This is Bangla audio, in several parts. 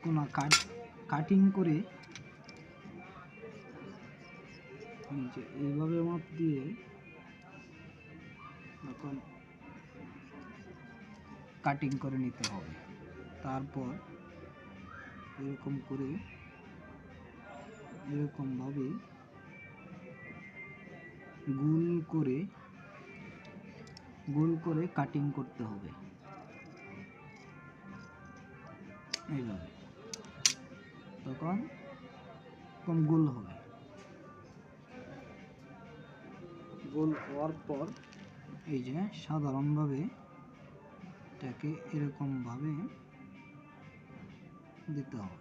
কোনা কাটিং করে নিচে এইভাবে মাপ দিয়ে এখন কাটিং করে নিতে হবে। তারপর এরকম করে এরকমভাবে গোল করে কাটিং করতে হবে এইভাবে, তখন কম গোল হবে। গোল হওয়ার পর এই যে সাধারণভাবে এটাকে এরকমভাবে দিতে হবে।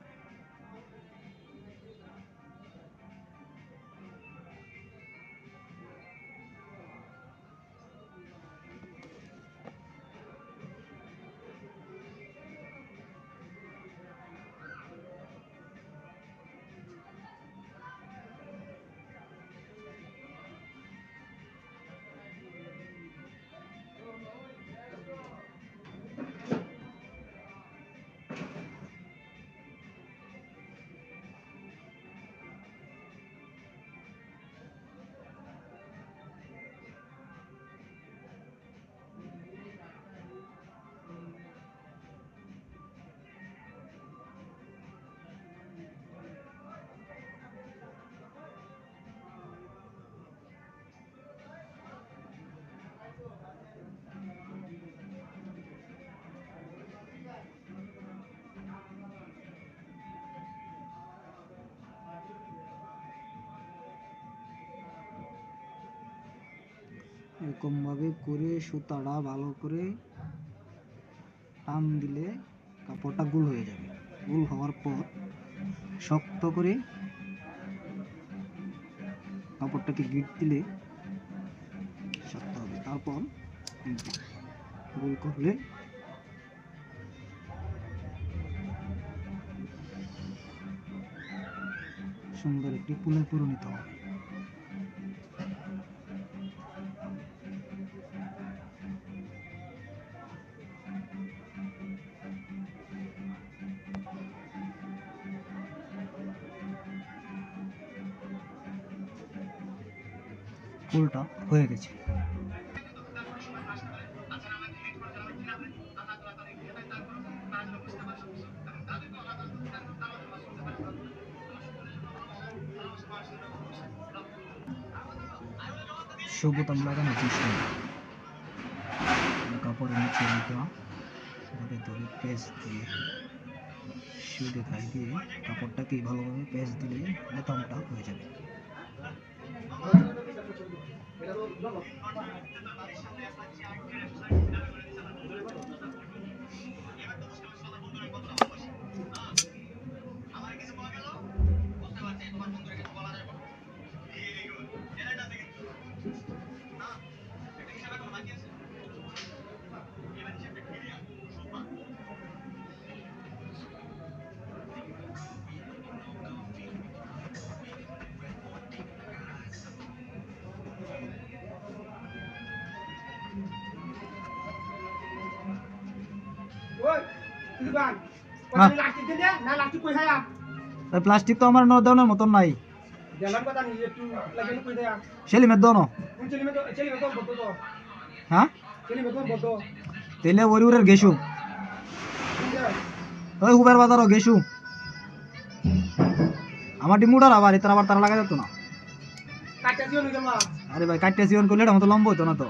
এরকমভাবে করে সুতাটা ভালো করে টান দিলে কাপড়টা গোল হয়ে যাবে। গোল হওয়ার পর শক্ত করে কাপড়টাকে গিট দিলে শক্ত হবে। তারপর গোল করলে সুন্দর একটি ফুলে পরিণত হবে। ফুলটা হয়ে গেছে। সবুজ আমরা নিচে কাপড়ের নিচে ধরে ধরে পেঁচ দিয়ে শুয়ে খাই দিয়ে কাপড়টাকে ভালোভাবে পেঁচ দিলে বোতামটা হয়ে যাবে। প্লাস্টিক তো আমার নদানের মতন নাই, সেলিমের দোনো। হ্যাঁ তেলে ওরি উরের গেছু ওই হুবের বাজারও গেছু আমার ডিমুটার আবার এটার আবার তারা লাগা যেত না। আরে ভাই কাটতে জীবন করলে এটা মতো লম্বা হতো না তো।